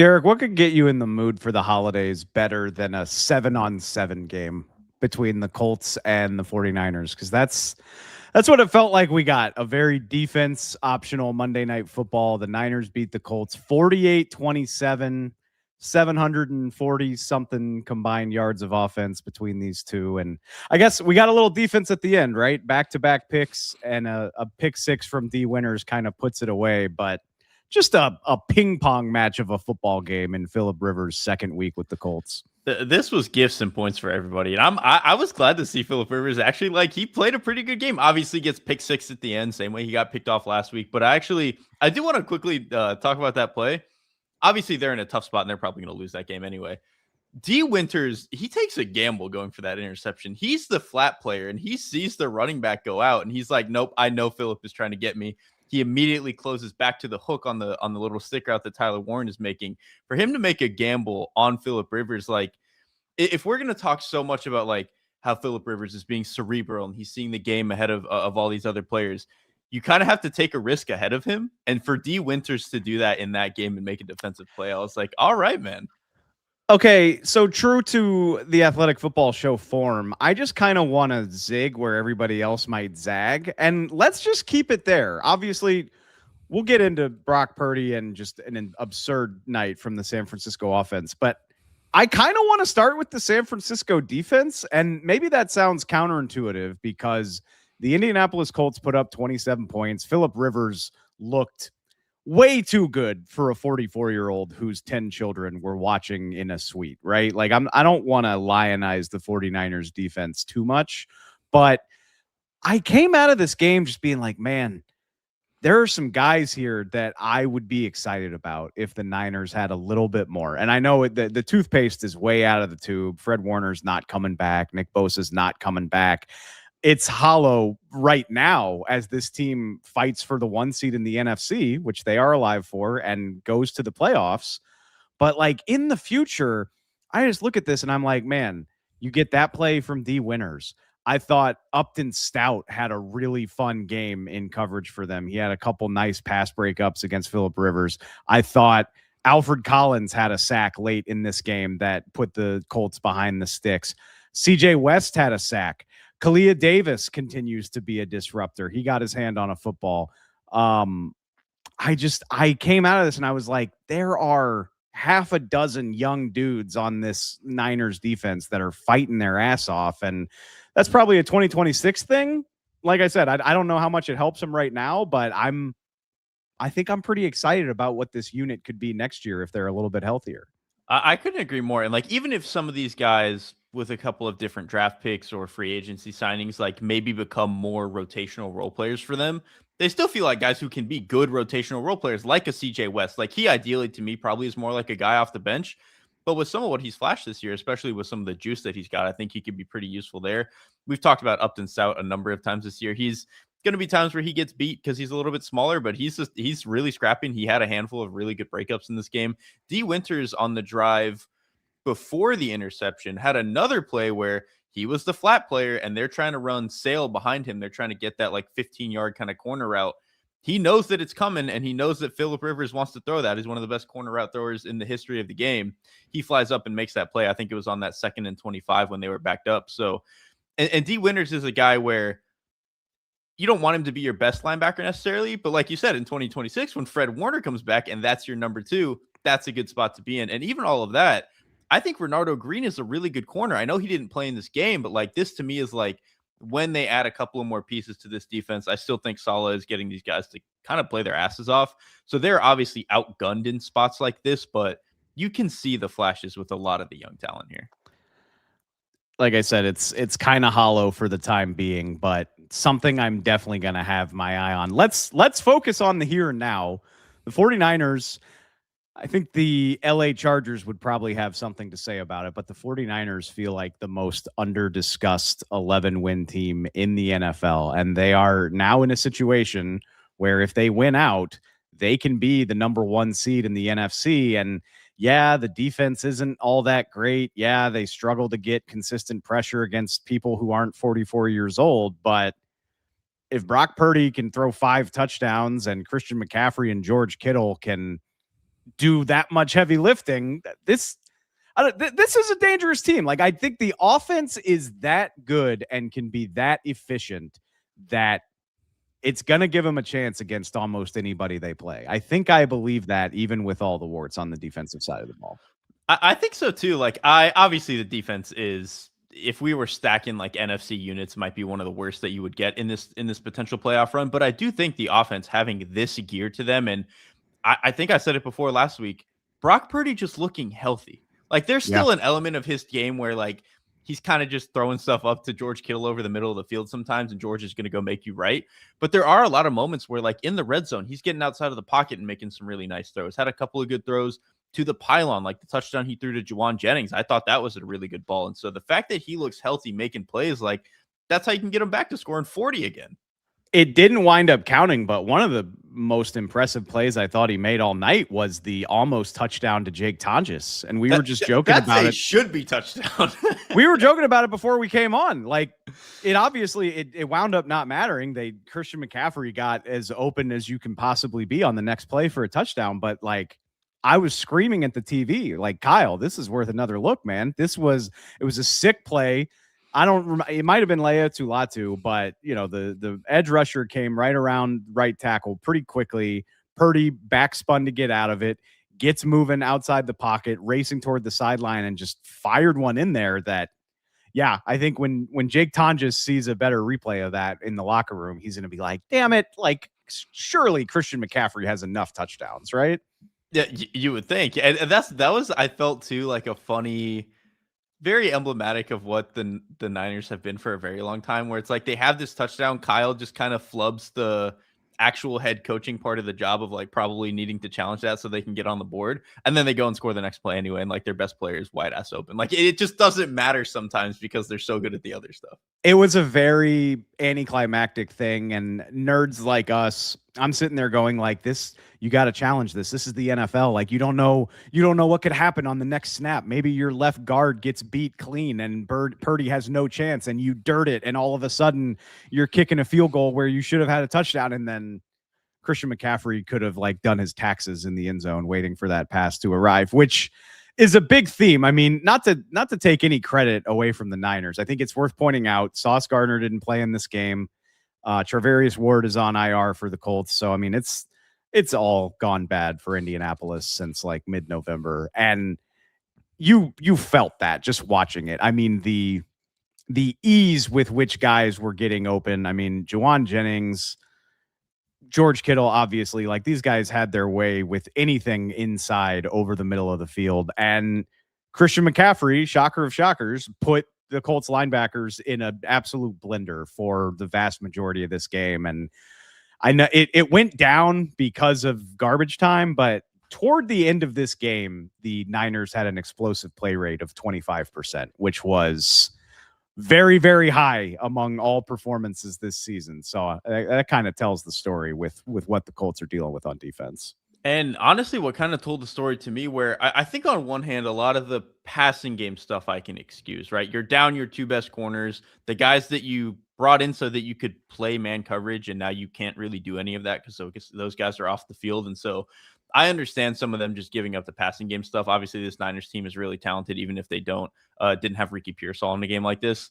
Derek, what could get you in the mood for the holidays better than a 7-on-7 game between the Colts and the 49ers? Because that's what it felt like we got. A very defense optional Monday Night Football. The Niners beat the Colts 48-27, 740 something combined yards of offense between these two. And I guess we got a little defense at the end, right? Back-to-back picks and a pick six from D Winters kind of puts it away. But just a ping pong match of a football game in Phillip Rivers' second week with the Colts. This was gifts and points for everybody, and I was glad to see Phillip Rivers actually he played a pretty good game. Obviously, gets pick six at the end, same way he got picked off last week. But I do want to quickly talk about that play. Obviously, they're in a tough spot, and they're probably going to lose that game anyway. D Winters, he takes a gamble going for that interception. He's the flat player, and he sees the running back go out, and he's like, "Nope, I know Phillip is trying to get me." He immediately closes back to the hook on the little stick route that Tyler Warren is making. For him to make a gamble on Phillip Rivers, if we're going to talk so much about how Phillip Rivers is being cerebral and he's seeing the game ahead of all these other players, you kind of have to take a risk ahead of him. And for D Winters to do that in that game and make a defensive play, I was like, all right, man. Okay, so true to the Athletic Football Show form, I just kind of want to zig where everybody else might zag, and let's just keep it there. Obviously, we'll get into Brock Purdy and just an absurd night from the San Francisco offense, but I kind of want to start with the San Francisco defense, and maybe that sounds counterintuitive because the Indianapolis Colts put up 27 points. Phillip Rivers looked way too good for a 44-year-old whose 10 children were watching in a suite, right? I don't want to lionize the 49ers defense too much, but I came out of this game just being like, man, there are some guys here that I would be excited about if the Niners had a little bit more. And I know the toothpaste is way out of the tube. Fred Warner's not coming back. Nick Bosa's not coming back. It's hollow right now as this team fights for the 1 seed in the NFC, which they are alive for, and goes to the playoffs. But in the future, I just look at this and I'm like, man, you get that play from D Winters. I thought Upton Stout had a really fun game in coverage for them. He had a couple nice pass breakups against Phillip Rivers. I thought Alfred Collins had a sack late in this game that put the Colts behind the sticks. CJ West had a sack. Kalia Davis continues to be a disruptor. He got his hand on a football. I came out of this and I was like, there are half a dozen young dudes on this Niners defense that are fighting their ass off. And that's probably a 2026 thing. Like I said, I don't know how much it helps them right now, but I think I'm pretty excited about what this unit could be next year if they're a little bit healthier. I couldn't agree more. And even if some of these guys with a couple of different draft picks or free agency signings, maybe become more rotational role players for them, they still feel like guys who can be good rotational role players, like a CJ West. He ideally, to me, probably is more like a guy off the bench. But with some of what he's flashed this year, especially with some of the juice that he's got, I think he could be pretty useful there. We've talked about Upton Stout a number of times this year. He's going to be times where he gets beat because he's a little bit smaller, but he's really scrapping. He had a handful of really good breakups in this game. D Winters on the drive before the interception had another play where he was the flat player and they're trying to run sail behind him. They're trying to get that 15-yard kind of corner route. He knows that it's coming, and he knows that Phillip Rivers wants to throw that. He's one of the best corner route throwers in the history of the game. He flies up and makes that play. I think it was on that 2nd and 25 when they were backed up. So, and D Winters is a guy where you don't want him to be your best linebacker necessarily, but like you said, in 2026, when Fred Warner comes back and that's your number 2, that's a good spot to be in. And even all of that, I think Renardo Green is a really good corner. I know he didn't play in this game, but this to me is when they add a couple of more pieces to this defense, I still think Saleh is getting these guys to kind of play their asses off. So they're obviously outgunned in spots like this, but you can see the flashes with a lot of the young talent here. Like I said, it's kind of hollow for the time being, but something I'm definitely going to have my eye on. Let's focus on the here and now. The 49ers, I think the LA Chargers would probably have something to say about it, but the 49ers feel like the most under-discussed 11-win team in the NFL, and they are now in a situation where if they win out, they can be the number 1 seed in the NFC. And yeah, the defense isn't all that great. Yeah, they struggle to get consistent pressure against people who aren't 44 years old. But if Brock Purdy can throw 5 touchdowns and Christian McCaffrey and George Kittle can do that much heavy lifting. This is a dangerous team. Like, I think the offense is that good and can be that efficient that it's going to give them a chance against almost anybody they play. I believe that, even with all the warts on the defensive side of the ball. I think so too. Like, obviously the defense is, if we were stacking like NFC units, might be one of the worst that you would get in this potential playoff run. But I do think the offense having this gear to them, and I think I said it before last week, Brock Purdy just looking healthy. Like, there's still an element of his game where like he's kind of just throwing stuff up to George Kittle over the middle of the field sometimes, and George is going to go make you right. But there are a lot of moments where, like in the red zone, he's getting outside of the pocket and making some really nice throws. Had a couple of good throws to the pylon, like the touchdown he threw to Juwan Jennings. I thought that was a really good ball. And so the fact that he looks healthy making plays, like, that's how you can get him back to scoring 40 again. It didn't wind up counting, but one of the most impressive plays I thought he made all night was the almost touchdown to Jake Tonjes. And we were just joking about it. Should be touchdown. We were joking about it before we came on. Like, it obviously it wound up not mattering. Christian McCaffrey got as open as you can possibly be on the next play for a touchdown. But like, I was screaming at the TV, like, Kyle, this is worth another look, man. It was a sick play. I don't remember. It might have been Leia Tulatu, but the edge rusher came right around right tackle pretty quickly. Purdy backspun to get out of it, gets moving outside the pocket, racing toward the sideline, and just fired one in there that, yeah, I think when Jake Tonjes sees a better replay of that in the locker room, he's going to be like, damn it. Like, surely Christian McCaffrey has enough touchdowns, right? Yeah, you would think. And that was, I felt too, like a funny, very emblematic of what the Niners have been for a very long time, where it's like they have this touchdown. Kyle just kind of flubs the actual head coaching part of the job of like probably needing to challenge that so they can get on the board. And then they go and score the next play anyway. And like their best player is wide ass open. Like, it just doesn't matter sometimes because they're so good at the other stuff. It was a very anticlimactic thing. And nerds like us, I'm sitting there going like, this, you got to challenge this. This is the NFL. Like, you don't know what could happen on the next snap. Maybe your left guard gets beat clean and Purdy has no chance and you dirt it. And all of a sudden you're kicking a field goal where you should have had a touchdown. And then Christian McCaffrey could have like done his taxes in the end zone waiting for that pass to arrive, which is a big theme. I mean, not to take any credit away from the Niners. I think it's worth pointing out Sauce Gardner didn't play in this game. Charvarius Ward is on IR for the Colts. So, I mean, it's all gone bad for Indianapolis since like mid-November. And you felt that just watching it. I mean, the ease with which guys were getting open. I mean, Juwan Jennings, George Kittle, obviously, like, these guys had their way with anything inside over the middle of the field. And Christian McCaffrey, shocker of shockers, put the Colts linebackers in an absolute blender for the vast majority of this game. And I know it went down because of garbage time, but toward the end of this game, the Niners had an explosive play rate of 25%, which was very, very high among all performances this season. So that kind of tells the story with what the Colts are dealing with on defense. And honestly, what kind of told the story to me, where I think on one hand, a lot of the passing game stuff I can excuse, right? You're down your two best corners, the guys that you brought in so that you could play man coverage, and now you can't really do any of that because those guys are off the field. And so I understand some of them just giving up the passing game stuff. Obviously, this Niners team is really talented, even if they didn't have Ricky Pearsall in a game like this.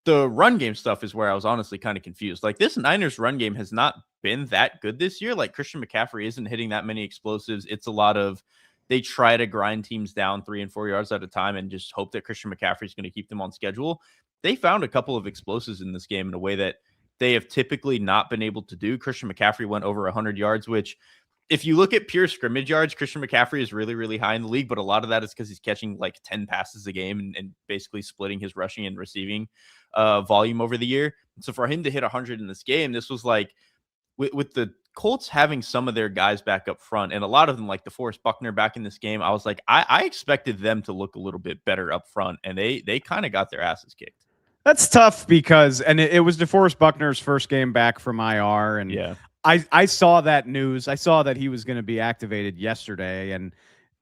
The run game stuff is where I was honestly kind of confused. Like, this Niners run game has not been that good this year. Like, Christian McCaffrey isn't hitting that many explosives. It's a lot of, they try to grind teams down 3 and 4 yards at a time and just hope that Christian McCaffrey is going to keep them on schedule. They found a couple of explosives in this game in a way that they have typically not been able to do. Christian McCaffrey went over 100 yards, which, if you look at pure scrimmage yards, Christian McCaffrey is really, really high in the league, but a lot of that is because he's catching like 10 passes a game and basically splitting his rushing and receiving volume over the year. So for him to hit 100 in this game, this was like, with the Colts having some of their guys back up front, and a lot of them, like DeForest Buckner back in this game, I was like, I expected them to look a little bit better up front, and they kind of got their asses kicked. That's tough because, and it was DeForest Buckner's first game back from IR, and yeah. I saw that news. I saw that he was going to be activated yesterday, and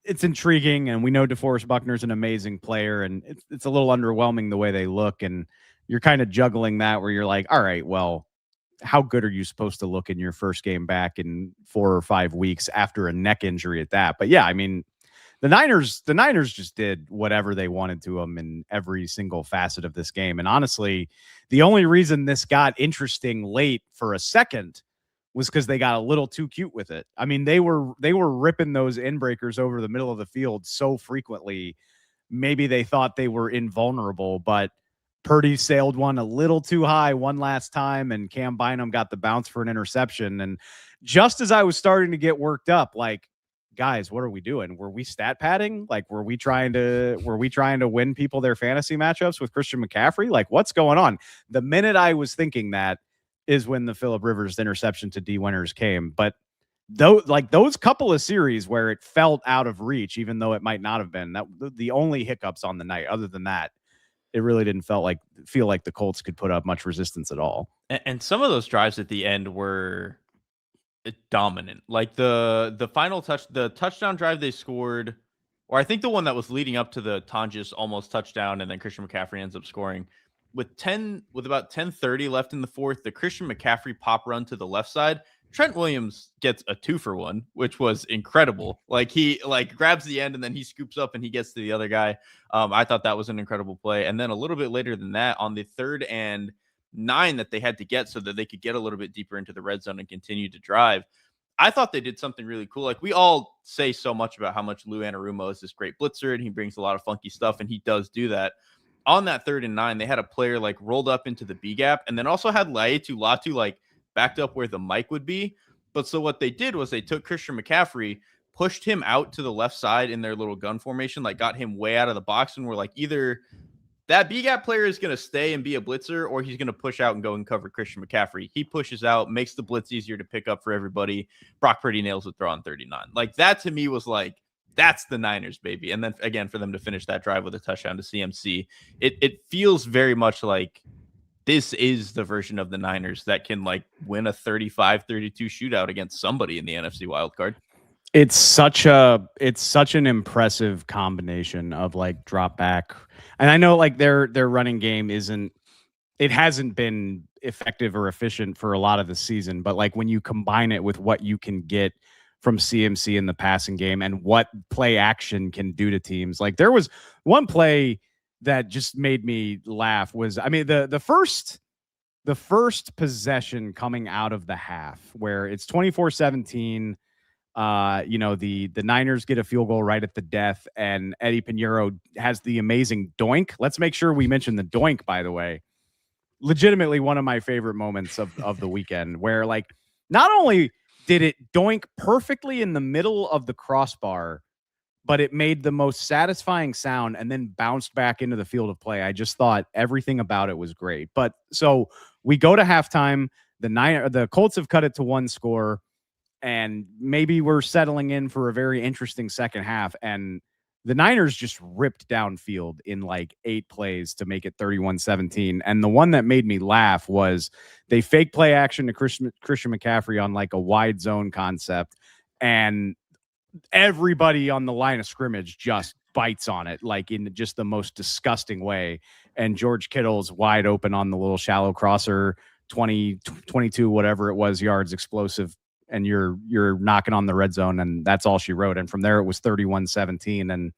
it's intriguing. And we know DeForest Buckner's an amazing player, and it's a little underwhelming the way they look. And you're kind of juggling that where you're like, all right, well, how good are you supposed to look in your first game back in 4 or 5 weeks after a neck injury at that? But yeah, I mean, the Niners just did whatever they wanted to them in every single facet of this game. And honestly, the only reason this got interesting late for a second was because they got a little too cute with it. I mean, they were ripping those inbreakers over the middle of the field so frequently. Maybe they thought they were invulnerable, but Purdy sailed one a little too high one last time, and Cam Bynum got the bounce for an interception. And just as I was starting to get worked up, like, guys, what are we doing? Were we stat padding? Like, were we trying to win people their fantasy matchups with Christian McCaffrey? Like, what's going on? The minute I was thinking that is when the Phillip Rivers interception to D Winters came. But those couple of series where it felt out of reach, even though it might not have been, that the only hiccups on the night. Other than that, it really didn't feel like the Colts could put up much resistance at all. And some of those drives at the end were dominant. Like the final the touchdown drive they scored, or I think the one that was leading up to the Tonjes almost touchdown, and then Christian McCaffrey ends up scoring with about 10:30 left in the fourth. The Christian McCaffrey pop run to the left side, Trent Williams gets a 2-for-1, which was incredible. Like he grabs the end and then he scoops up and he gets to the other guy. I thought that was an incredible play. And then a little bit later than that, on the 3rd and 9 that they had to get so that they could get a little bit deeper into the red zone and continue to drive, I thought they did something really cool. Like, we all say so much about how much Lou Anarumo is this great blitzer and he brings a lot of funky stuff, and he does do that. On that 3rd and 9, they had a player like rolled up into the B gap and then also had Laiatu Latu like backed up where the mic would be. But so what they did was they took Christian McCaffrey, pushed him out to the left side in their little gun formation, like got him way out of the box, and were like, either that B gap player is going to stay and be a blitzer, or he's going to push out and go and cover Christian McCaffrey. He pushes out, makes the blitz easier to pick up for everybody. Brock Purdy nails the throw on 39. Like, that to me was like, that's the Niners, baby. And then again, for them to finish that drive with a touchdown to CMC, it feels very much like this is the version of the Niners that can like win a 35-32 shootout against somebody in the NFC wildcard. It's such an impressive combination of like drop back. And I know like their running game hasn't been effective or efficient for a lot of the season, but like when you combine it with what you can get from CMC in the passing game and what play action can do to teams, like there was one play that just made me laugh was, I mean, the first possession coming out of the half where it's 24-17. The Niners get a field goal right at the death, and Eddie Pinheiro has the amazing doink. Let's make sure we mention the doink, by the way. Legitimately one of my favorite moments of the weekend, where like not only did it doink perfectly in the middle of the crossbar, but it made the most satisfying sound and then bounced back into the field of play. I just thought everything about it was great. But so we go to halftime. The Colts have cut it to 1 score. And maybe we're settling in for a very interesting second half. And the Niners just ripped downfield in like 8 plays to make it 31-17. And the one that made me laugh was they fake play action to Christian McCaffrey on like a wide zone concept. And everybody on the line of scrimmage just bites on it, like in just the most disgusting way. And George Kittle's wide open on the little shallow crosser, 20, 22, whatever it was, yards explosive. And you're knocking on the red zone, and that's all she wrote. And from there, it was 31-17. And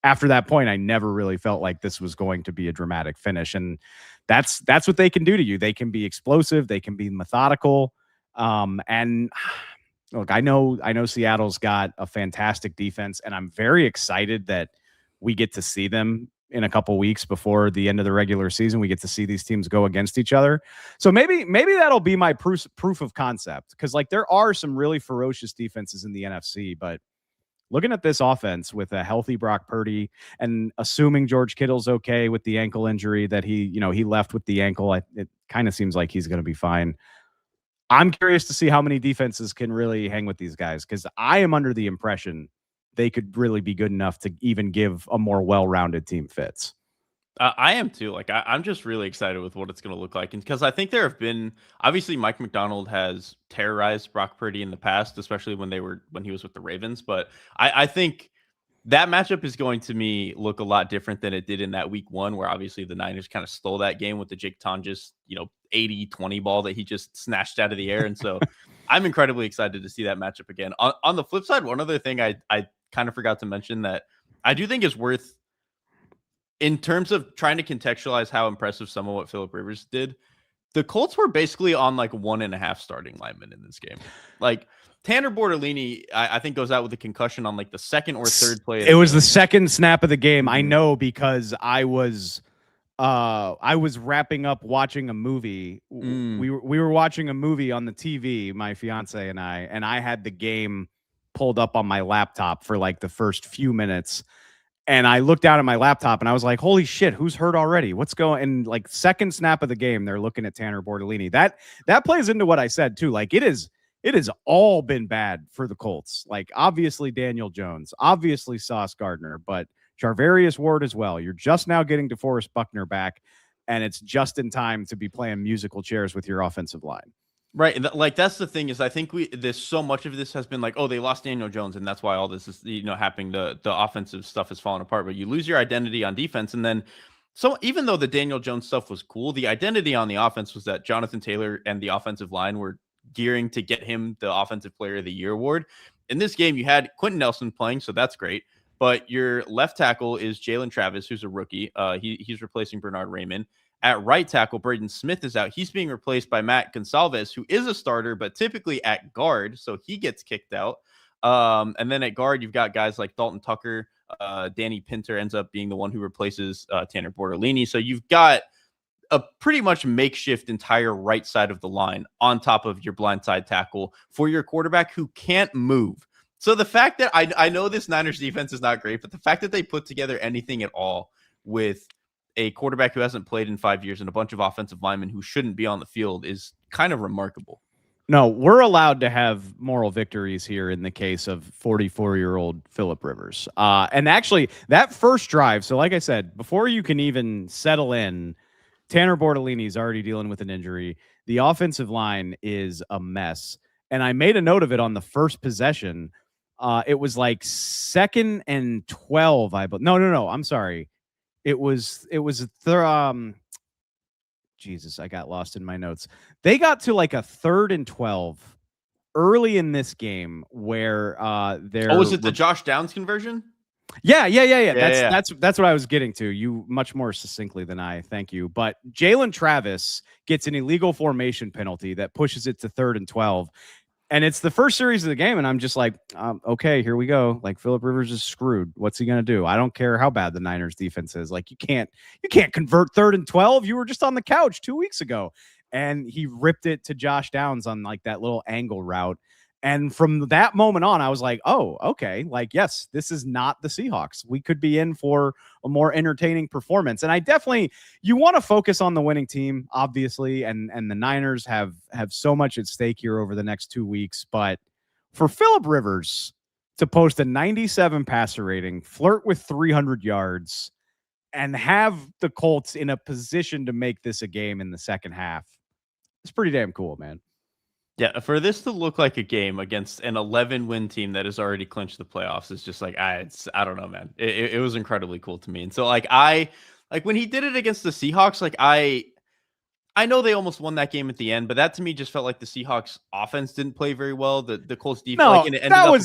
after that point, I never really felt like this was going to be a dramatic finish. And that's what they can do to you. They can be explosive. They can be methodical. And look, I know Seattle's got a fantastic defense, and I'm very excited that we get to see them in a couple weeks before the end of the regular season. We get to see these teams go against each other. So maybe that'll be my proof of concept, because like there are some really ferocious defenses in the NFC, but looking at this offense with a healthy Brock Purdy and assuming George Kittle's okay with the ankle injury that he left with the ankle, it kind of seems like he's going to be fine. I'm curious to see how many defenses can really hang with these guys, because I am under the impression they could really be good enough to even give a more well-rounded team fits. I am too. Like, I'm just really excited with what it's going to look like. And because I think there have been, obviously Mike McDonald has terrorized Brock Purdy in the past, especially when he was with the Ravens. But I think that matchup is going to me look a lot different than it did in that week 1, where obviously the Niners kind of stole that game with the Jake Tonjes, 80-20 ball that he just snatched out of the air. And so I'm incredibly excited to see that matchup again. On the flip side, one other thing I kind of forgot to mention that I do think is worth, in terms of trying to contextualize how impressive some of what Phillip Rivers did, the Colts were basically on like 1.5 starting linemen in this game. Like, Tanner Bortolini, I think, goes out with a concussion on like the second or third play. It was the second snap of the game. I know, because I was wrapping up watching a movie. We were watching a movie on the TV, my fiance and I had the game pulled up on my laptop for like the first few minutes. And I looked down at my laptop and I was like, holy shit, who's hurt already? What's going? And like, second snap of the game, they're looking at Tanner Bortolini. That plays into what I said too. Like, it has all been bad for the Colts. Like, obviously Daniel Jones, obviously Sauce Gardner, but Charvarius Ward as well. You're just now getting DeForest Buckner back, and it's just in time to be playing musical chairs with your offensive line. Right. And like, that's the thing, is I think there's so much of this has been like, oh, they lost Daniel Jones, and that's why all this is, happening. The offensive stuff is falling apart, but you lose your identity on defense. And then, so even though the Daniel Jones stuff was cool, the identity on the offense was that Jonathan Taylor and the offensive line were gearing to get him the Offensive Player of the Year award. In this game, you had Quentin Nelson playing, so that's great. But your left tackle is Jalen Travis, who's a rookie. He's replacing Bernard Raymond. At right tackle, Braden Smith is out. He's being replaced by Matt Gonsalves, who is a starter, but typically at guard, so he gets kicked out. And then at guard, you've got guys like Dalton Tucker. Danny Pinter ends up being the one who replaces Tanner Bortolini. So you've got a pretty much makeshift entire right side of the line on top of your blindside tackle for your quarterback who can't move. So the fact that I know this Niners defense is not great, but the fact that they put together anything at all with a quarterback who hasn't played in 5 years and a bunch of offensive linemen who shouldn't be on the field is kind of remarkable. No, we're allowed to have moral victories here in the case of 44-year-old Phillip Rivers. And actually, that first drive, so like I said, before you can even settle in, Tanner Bortolini is already dealing with an injury. The offensive line is a mess. And I made a note of it on the first possession. It was like 2nd and 12. No. I'm sorry. It was Jesus, I got lost in my notes. They got to like a 3rd and 12 early in this game where was it the Josh Downs conversion? Yeah. That's what I was getting to. You much more succinctly than I. Thank you. But Jalen Travis gets an illegal formation penalty that pushes it to 3rd and 12. And it's the first series of the game, and I'm just like, okay, here we go. Like, Phillip Rivers is screwed. What's he gonna do? I don't care how bad the Niners defense is. Like, you can't convert 3rd and 12. You were just on the couch 2 weeks ago. And he ripped it to Josh Downs on like that little angle route. And from that moment on, I was like, oh, okay. Like, yes, this is not the Seahawks. We could be in for a more entertaining performance. And you want to focus on the winning team, obviously. And the Niners have so much at stake here over the next 2 weeks. But for Phillip Rivers to post a 97 passer rating, flirt with 300 yards, and have the Colts in a position to make this a game in the second half, it's pretty damn cool, man. Yeah, for this to look like a game against an 11-win team that has already clinched the playoffs is just like, I don't know, man. It was incredibly cool to me. And so like when he did it against the Seahawks, like I know they almost won that game at the end, but that to me just felt like the Seahawks offense didn't play very well. The Colts defense, no, like,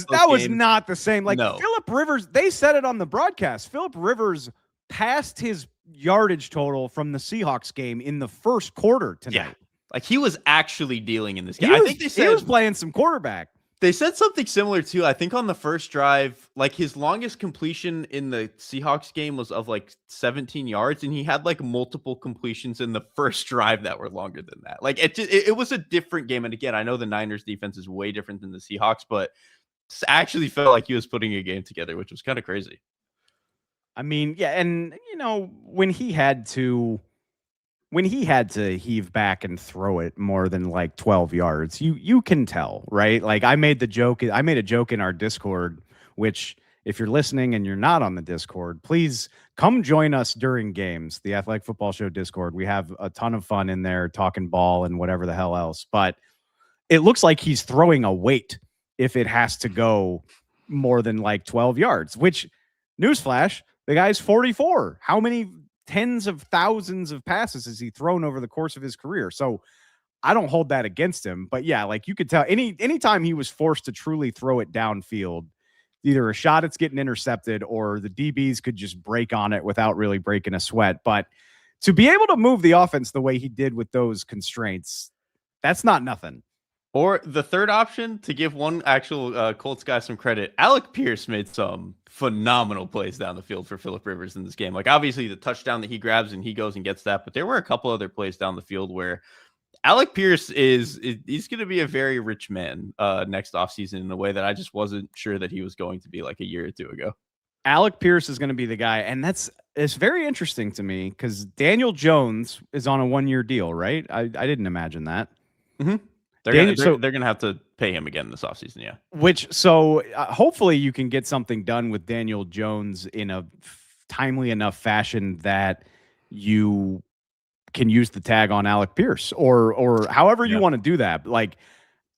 that was not the same. Like, no. Phillip Rivers, they said it on the broadcast. Phillip Rivers passed his yardage total from the Seahawks game in the first quarter tonight. Yeah. Like, he was actually dealing in this game. I think they said he was playing some quarterback. They said something similar too. I think on the first drive, like his longest completion in the Seahawks game was of like 17 yards, and he had like multiple completions in the first drive that were longer than that. Like, it was a different game. And again, I know the Niners defense is way different than the Seahawks, but it actually felt like he was putting a game together, which was kind of crazy. I mean, yeah, and when he had to heave back and throw it more than like 12 yards, you can tell, right? Like, I made a joke in our Discord, which, if you're listening and you're not on the Discord, please come join us during games, the Athletic Football Show Discord. We have a ton of fun in there talking ball and whatever the hell else, but it looks like he's throwing a weight if it has to go more than like 12 yards, which Newsflash, the guy's 44. How many tens of thousands of passes has he thrown over the course of his career? So I don't hold that against him. But yeah, like you could tell anytime he was forced to truly throw it downfield, either a shot it's getting intercepted or the DBs could just break on it without really breaking a sweat. But to be able to move the offense the way he did with those constraints, that's not nothing. Or the third option, to give one actual Colts guy some credit, Alec Pierce made some phenomenal plays down the field for Phillip Rivers in this game. Like, obviously, the touchdown that he grabs and he goes and gets that, but there were a couple other plays down the field where Alec Pierce he's going to be a very rich man next offseason in a way that I just wasn't sure that he was going to be like a year or two ago. Alec Pierce is going to be the guy, and it's very interesting to me because Daniel Jones is on a 1-year deal, right? I didn't imagine that. Mm-hmm. They're going to have to pay him again this offseason, yeah. So hopefully you can get something done with Daniel Jones in a timely enough fashion that you can use the tag on Alec Pierce or however you want to do that. Like,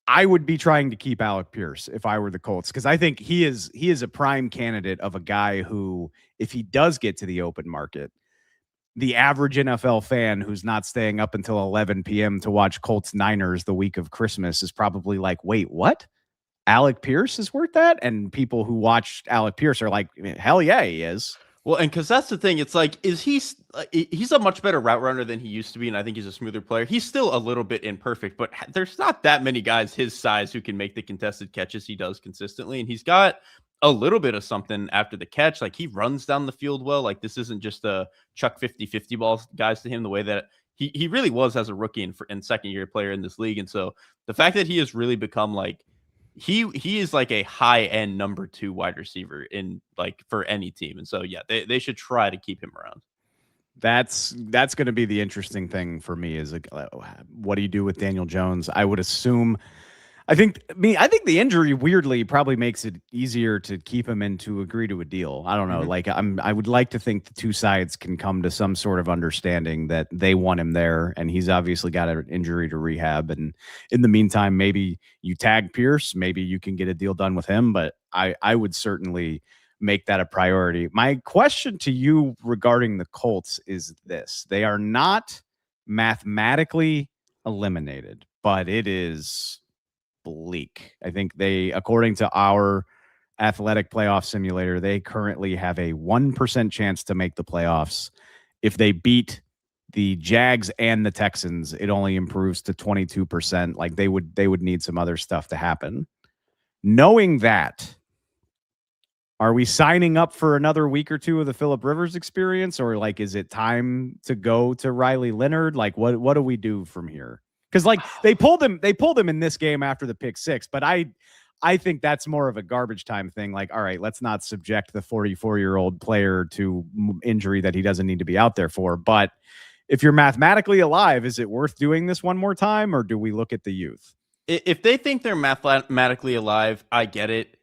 I would be trying to keep Alec Pierce if I were the Colts, because I think he is a prime candidate of a guy who, if he does get to the open market, the average NFL fan who's not staying up until 11 p.m. to watch Colts Niners the week of Christmas is probably like, wait, what? Alec Pierce is worth that? And people who watched Alec Pierce are like, hell yeah, he is. Well, and because that's the thing, it's like, he's a much better route runner than he used to be, and I think he's a smoother player. He's still a little bit imperfect, but there's not that many guys his size who can make the contested catches he does consistently, and he's got a little bit of something after the catch. Like, he runs down the field well. Like, this isn't just a chuck 50-50 balls guys to him the way that he really was as a rookie and second-year player in this league. And so the fact that he has really become like, he is like a high-end number 2 wide receiver in like for any team. And so, yeah, they should try to keep him around. That's going to be the interesting thing for me is like, what do you do with Daniel Jones? I would assume, I think the injury weirdly probably makes it easier to keep him and to agree to a deal. I don't know. Like, I would like to think the two sides can come to some sort of understanding that they want him there, and he's obviously got an injury to rehab. And in the meantime, maybe you tag Pierce, maybe you can get a deal done with him. But I would certainly make that a priority. My question to you regarding the Colts is this: they are not mathematically eliminated, but it is bleak. I think according to our athletic playoff simulator, they currently have a 1% chance to make the playoffs. If they beat the Jags and the Texans, it only improves to 22%. Like, they would need some other stuff to happen. Knowing that, are we signing up for another week or two of the Phillip Rivers experience, or like, is it time to go to Riley Leonard? Like, what do we do from here? Because like they pulled him in this game after the pick 6, but I think that's more of a garbage time thing. Like, all right, let's not subject the 44-year-old player to injury that he doesn't need to be out there for. But if you're mathematically alive, is it worth doing this one more time, or do we look at the youth? If they think they're mathematically alive, I get it.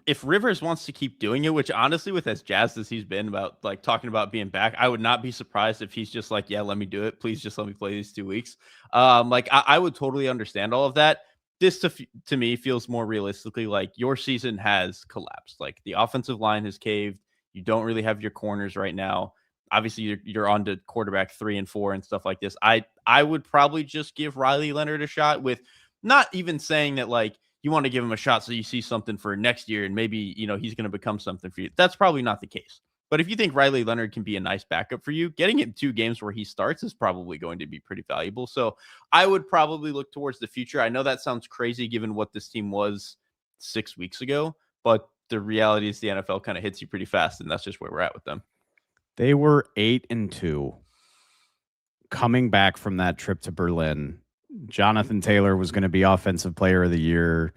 If Rivers wants to keep doing it, which honestly, with as jazzed as he's been about like talking about being back, I would not be surprised if he's just like, yeah, let me do it. Please just let me play these 2 weeks. Like I would totally understand all of that. This to me feels more realistically like your season has collapsed. Like, the offensive line has caved. You don't really have your corners right now. Obviously, you're on to quarterback 3 and 4 and stuff like this. I would probably just give Riley Leonard a shot, with not even saying that like you want to give him a shot so you see something for next year and maybe, he's going to become something for you. That's probably not the case. But if you think Riley Leonard can be a nice backup for you, getting him 2 games where he starts is probably going to be pretty valuable. So I would probably look towards the future. I know that sounds crazy given what this team was 6 weeks ago, but the reality is the NFL kind of hits you pretty fast, and that's just where we're at with them. They were 8-2 coming back from that trip to Berlin. Jonathan Taylor was going to be Offensive Player of the Year.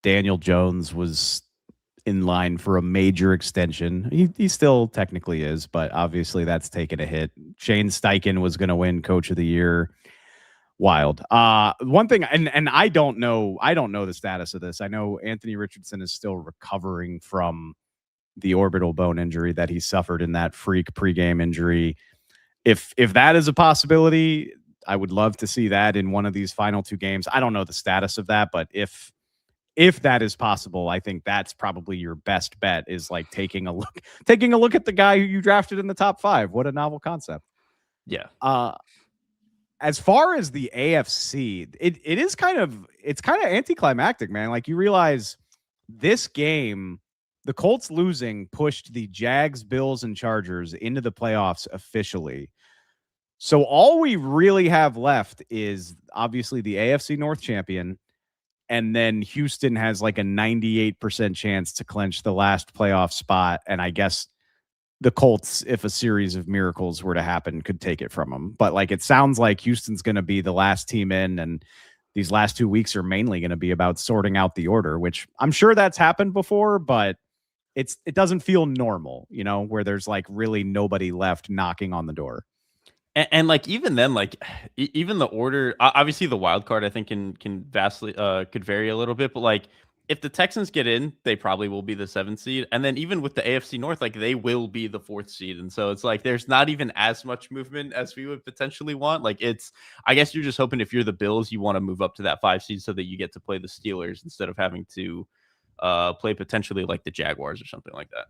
Daniel Jones was in line for a major extension. He still technically is, but obviously that's taken a hit. Shane Steichen was going to win Coach of the Year. Wild. One thing, and I don't know the status of this. I know Anthony Richardson is still recovering from the orbital bone injury that he suffered in that freak pregame injury. If that is a possibility, I would love to see that in one of these final 2 games. I don't know the status of that, but if if that is possible, I think that's probably your best bet, is like taking a look at the guy who you drafted in the top 5. What a novel concept. Yeah. As far as the AFC, it's kind of anticlimactic, man. Like, you realize this game, the Colts losing pushed the Jags, Bills, and Chargers into the playoffs officially. So all we really have left is obviously the AFC North champion, and then Houston has like a 98% chance to clinch the last playoff spot. And I guess the Colts, if a series of miracles were to happen, could take it from them. But like, it sounds like Houston's going to be the last team in, and these last 2 weeks are mainly going to be about sorting out the order, which I'm sure that's happened before, but it doesn't feel normal, where there's like really nobody left knocking on the door. And like, even then, like, even the order, obviously the wild card, I think can vastly could vary a little bit, but like, if the Texans get in, they probably will be the 7th seed, and then even with the AFC North, like, they will be the 4th seed, and so it's like there's not even as much movement as we would potentially want. Like, I guess you're just hoping, if you're the Bills, you want to move up to that 5 seed so that you get to play the Steelers instead of having to play potentially like the Jaguars or something like that.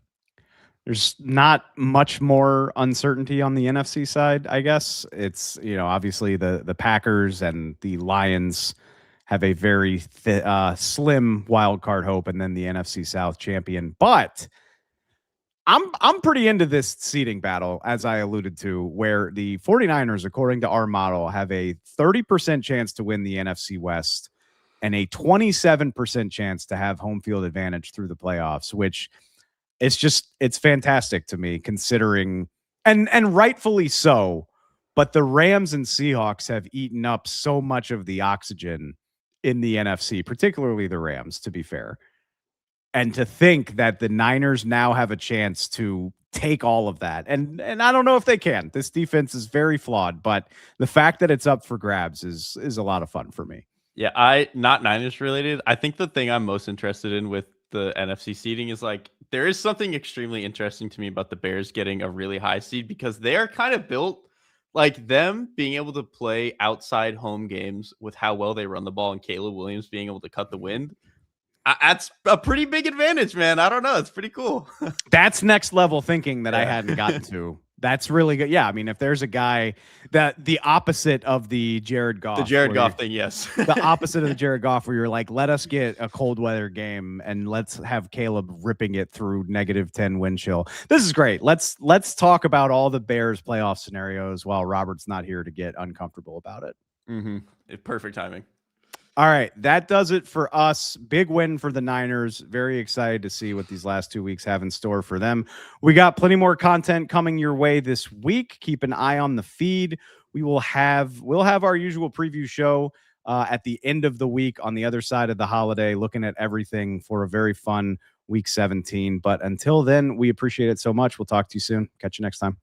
There's not much more uncertainty on the NFC side, I guess. It's, obviously the Packers and the Lions have a very slim wild card hope, and then the NFC South champion. But I'm pretty into this seeding battle, as I alluded to, where the 49ers, according to our model, have a 30% chance to win the NFC West and a 27% chance to have home field advantage through the playoffs, which it's fantastic to me, considering, and rightfully so, but the Rams and Seahawks have eaten up so much of the oxygen in the NFC, particularly the Rams, to be fair. And to think that the Niners now have a chance to take all of that. And I don't know if they can. This defense is very flawed, but the fact that it's up for grabs is a lot of fun for me. Yeah, not Niners related. I think the thing I'm most interested in with the NFC seeding is, like, there is something extremely interesting to me about the Bears getting a really high seed, because they're kind of built like, them being able to play outside home games with how well they run the ball, and Caleb Williams being able to cut the wind. That's a pretty big advantage, man. I don't know. It's pretty cool. That's next level thinking that I hadn't gotten to. That's really good. Yeah, I mean, if there's a guy that the opposite of the Jared Goff, thing, yes, the opposite of the Jared Goff, where you're like, let us get a cold weather game and let's have Caleb ripping it through -10 wind chill. This is great. Let's talk about all the Bears playoff scenarios while Robert's not here to get uncomfortable about it. Perfect timing. All right, that does it for us. Big win for the Niners. Very excited to see what these last 2 weeks have in store for them. We got plenty more content coming your way this week. Keep an eye on the feed. We'll have our usual preview show at the end of the week on the other side of the holiday, looking at everything for a very fun week 17. But until then, we appreciate it so much. We'll talk to you soon. Catch you next time.